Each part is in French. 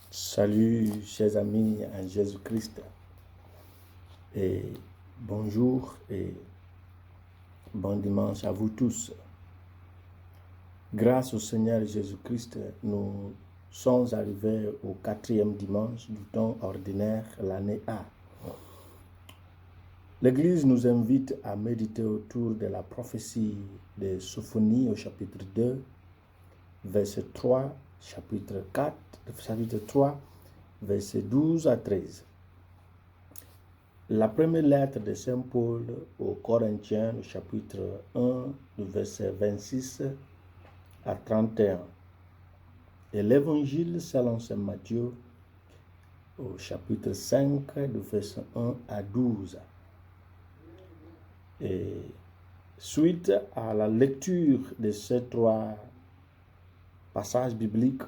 Salut, chers amis en Jésus-Christ, et bonjour et bon dimanche à vous tous. Grâce au Seigneur Jésus-Christ, nous sommes arrivés au 4e dimanche du temps ordinaire, l'année A. L'Église nous invite à méditer autour de la prophétie de Sophonie au chapitre 2, verset 3, chapitre 4, chapitre 3, verset 12 à 13. La première lettre de Saint Paul aux Corinthiens, au chapitre 1, du verset 26 à 31. Et l'Évangile selon Saint Matthieu, au chapitre 5, du verset 1 à 12. Et suite à la lecture de ces trois passages bibliques,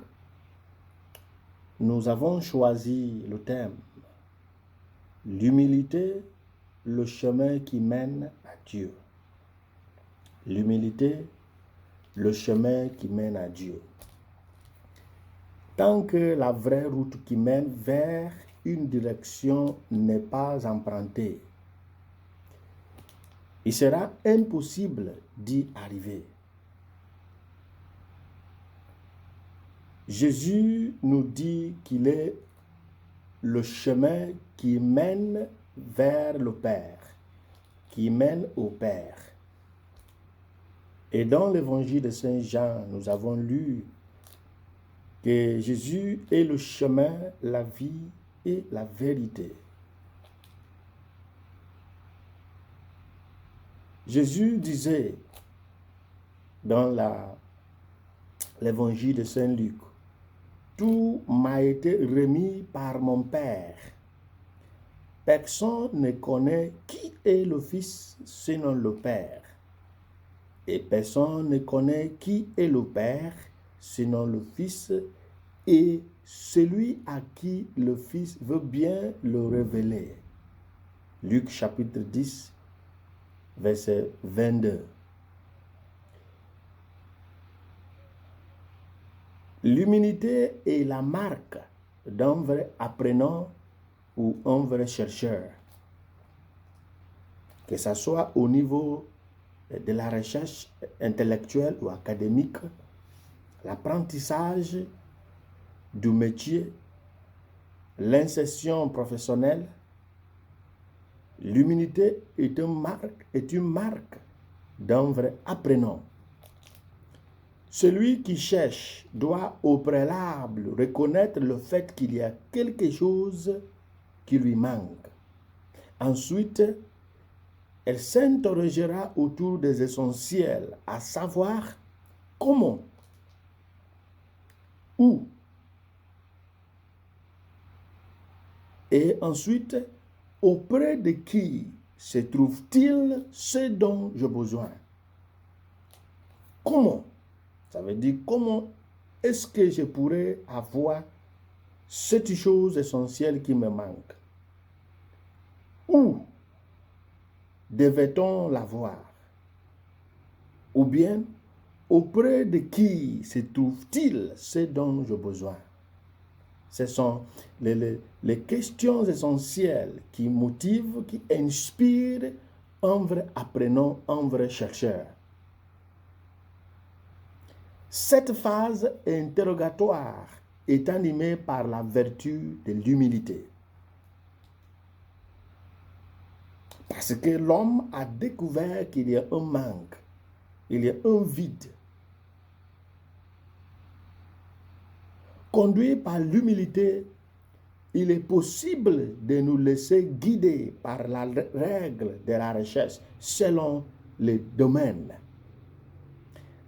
nous avons choisi le thème « L'humilité, le chemin qui mène à Dieu ». L'humilité, le chemin qui mène à Dieu. Tant que la vraie route qui mène vers une direction n'est pas empruntée, il sera impossible d'y arriver. Jésus nous dit qu'il est le chemin qui mène vers le Père, qui mène au Père. Et dans l'évangile de Saint Jean, nous avons lu que Jésus est le chemin, la vie et la vérité. Jésus disait dans l'évangile de Saint Luc, « Tout m'a été remis par mon Père. Personne ne connaît qui est le Fils sinon le Père. Et personne ne connaît qui est le Père sinon le Fils et celui à qui le Fils veut bien le révéler. » Luc chapitre 10, verset 22. L'humilité est la marque d'un vrai apprenant ou un vrai chercheur. Que ce soit au niveau de la recherche intellectuelle ou académique, l'apprentissage du métier, l'insertion professionnelle, l'humilité est une marque d'un vrai apprenant. Celui qui cherche doit au préalable reconnaître le fait qu'il y a quelque chose qui lui manque. Ensuite, elle s'interrogera autour des essentiels, à savoir comment, où, et ensuite, auprès de qui se trouve-t-il ce dont j'ai besoin? Comment? Ça veut dire comment est-ce que je pourrais avoir cette chose essentielle qui me manque? Où devait-on l'avoir? Ou bien, auprès de qui se trouve-t-il ce dont j'ai besoin? Ce sont les questions essentielles qui motivent, qui inspirent un vrai apprenant, un vrai chercheur. Cette phase interrogatoire est animée par la vertu de l'humilité. Parce que l'homme a découvert qu'il y a un manque, il y a un vide. Conduit par l'humilité, il est possible de nous laisser guider par la règle de la recherche selon les domaines.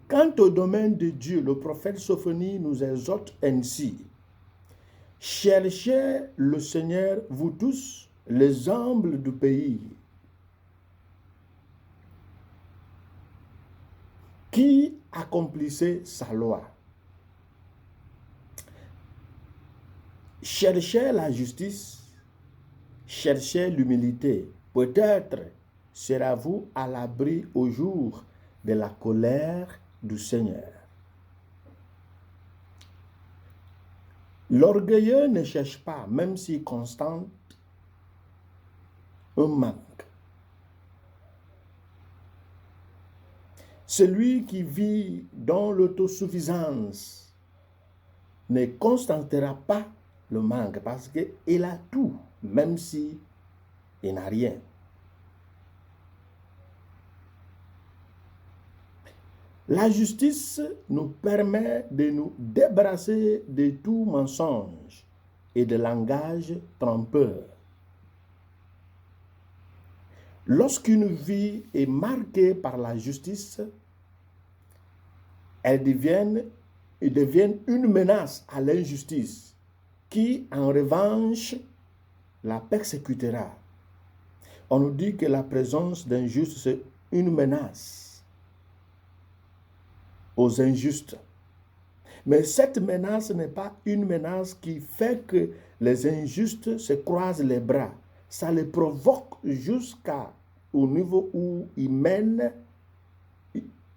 Quant au domaine de Dieu, le prophète Sophonie nous exhorte ainsi. « Cherchez le Seigneur, vous tous, les humbles du pays. Qui accomplissait sa loi. Cherchez la justice, cherchez l'humilité. Peut-être serez-vous à l'abri au jour de la colère du Seigneur. » L'orgueilleux ne cherche pas, même s'il constate un manque. Celui qui vit dans l'autosuffisance ne constatera pas le manque parce qu'il a tout, même s'il n'a rien. La justice nous permet de nous débarrasser de tout mensonge et de langage trompeur. Lorsqu'une vie est marquée par la justice, elle devient une menace à l'injustice qui, en revanche, la persécutera. On nous dit que la présence d'un juste, c'est une menace aux injustes. Mais cette menace n'est pas une menace qui fait que les injustes se croisent les bras. Ça les provoque jusqu'au niveau où ils mènent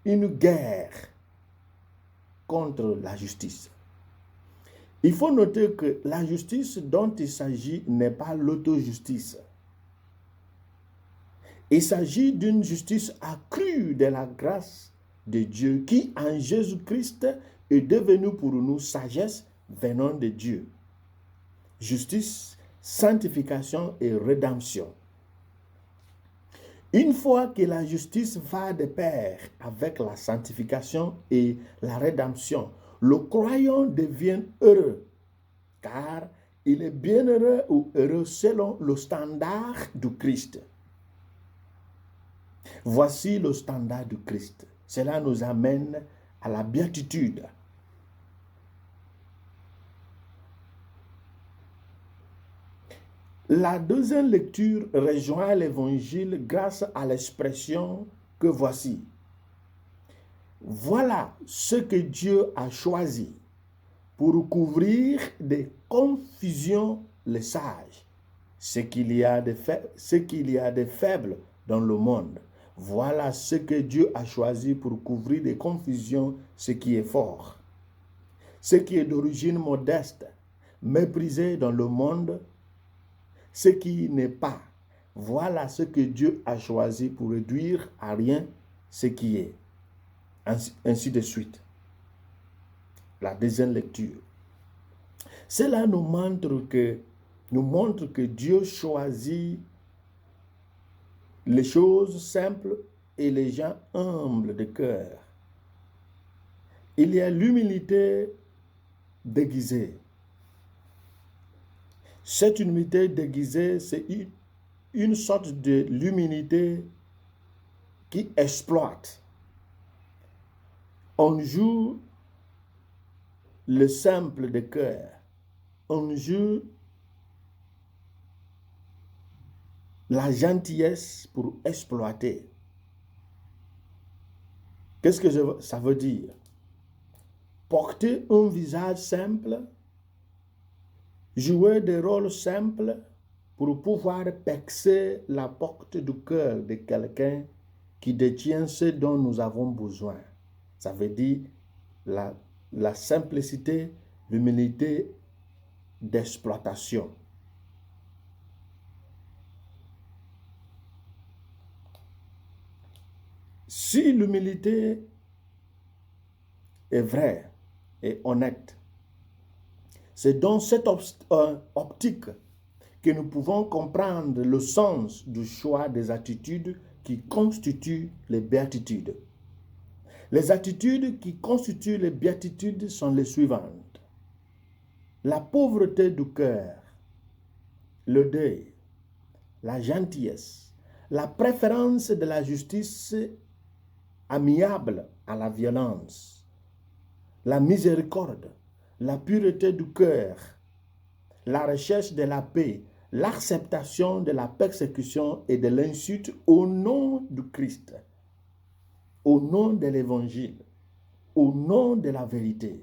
une guerre contre la justice. Il faut noter que la justice dont il s'agit n'est pas l'auto-justice. Il s'agit d'une justice accrue de la grâce de Dieu qui, en Jésus-Christ, est devenue pour nous sagesse venant de Dieu. Justice, sanctification et rédemption. Une fois que la justice va de pair avec la sanctification et la rédemption, le croyant devient heureux, car il est bienheureux ou heureux selon le standard du Christ. Voici le standard du Christ. Cela nous amène à la béatitude. La deuxième lecture rejoint l'évangile grâce à l'expression que voici. Voilà ce que Dieu a choisi pour couvrir de confusion les sages, ce qu'il y a de faible dans le monde. Voilà ce que Dieu a choisi pour couvrir de confusion ce qui est fort. Ce qui est d'origine modeste, méprisé dans le monde, ce qui n'est pas. Voilà ce que Dieu a choisi pour réduire à rien ce qui est. Ainsi de suite. La deuxième lecture. Cela nous montre que Dieu choisit les choses simples et les gens humbles de cœur. Il y a l'humilité déguisée. Cette humilité déguisée, c'est une sorte de l'humilité qui exploite. On joue le simple de cœur. On joue la gentillesse pour exploiter. Qu'est-ce que ça veut dire? Porter un visage simple, jouer des rôles simples pour pouvoir percer la porte du cœur de quelqu'un qui détient ce dont nous avons besoin. Ça veut dire la simplicité, l'humilité d'exploitation. Si l'humilité est vraie et honnête, c'est dans cette optique que nous pouvons comprendre le sens du choix des attitudes qui constituent les béatitudes. Les attitudes qui constituent les béatitudes sont les suivantes. La pauvreté du cœur, le deuil, la gentillesse, la préférence de la justice amiable à la violence, la miséricorde, la pureté du cœur, la recherche de la paix, l'acceptation de la persécution et de l'insulte au nom du Christ, au nom de l'Évangile, au nom de la vérité.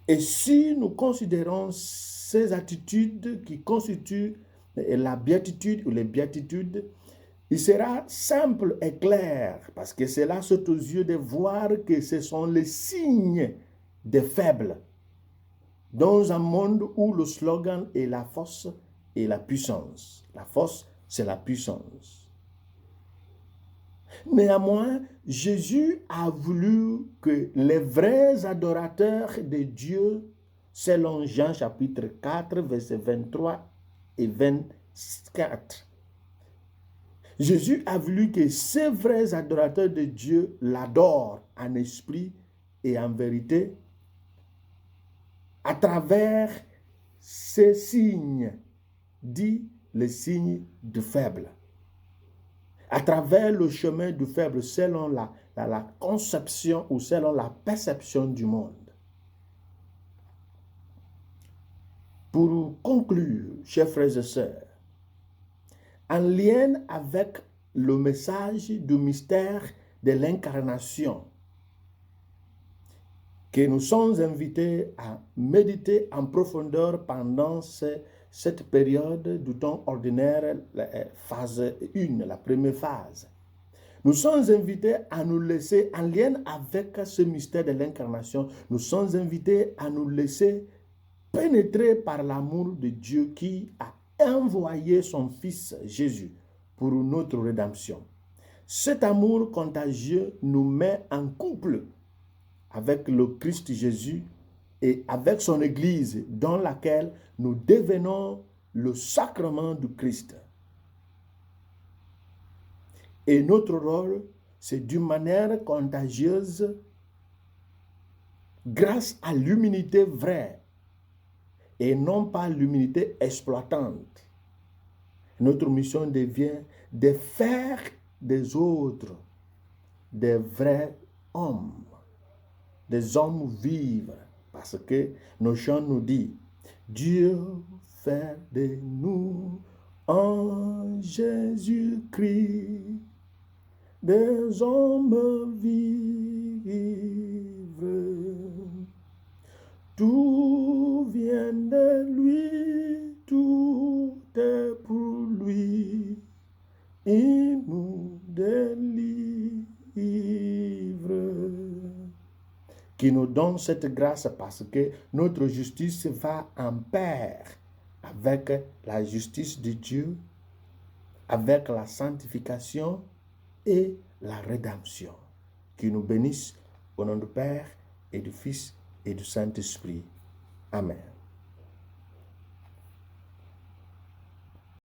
Et si nous considérons ces attitudes qui constituent la béatitude ou les béatitudes, il sera simple et clair, parce que cela saute aux yeux de voir que ce sont les signes des faibles, dans un monde où le slogan est la force et la puissance. La force, c'est la puissance. Néanmoins, Jésus a voulu que les vrais adorateurs de Dieu, selon Jean chapitre 4, versets 23 et 24, Jésus a voulu que ces vrais adorateurs de Dieu l'adorent en esprit et en vérité à travers ces signes, dit les signes du faible. À travers le chemin du faible, selon la conception ou selon la perception du monde. Pour conclure, chers frères et sœurs, en lien avec le message du mystère de l'incarnation que nous sommes invités à méditer en profondeur pendant cette période du temps ordinaire, la phase 1, la première phase. Nous sommes invités à nous laisser, en lien avec ce mystère de l'incarnation, nous sommes invités à nous laisser pénétrer par l'amour de Dieu qui a envoyé son Fils Jésus pour notre rédemption. Cet amour contagieux nous met en couple avec le Christ Jésus et avec son Église dans laquelle nous devenons le sacrement du Christ. Et notre rôle, c'est d'une manière contagieuse, grâce à l'humilité vraie et non pas l'humilité exploitante. Notre mission devient de faire des autres des vrais hommes, des hommes vivres, parce que nos chants nous disent Dieu fait de nous en Jésus-Christ des hommes vivres. Tout vient de lui, tout est pour lui, il nous délivre. Qui nous donne cette grâce parce que notre justice va en pair avec la justice de Dieu, avec la sanctification et la rédemption. Qui nous bénisse au nom du Père et du Fils et du Saint-Esprit. Amen.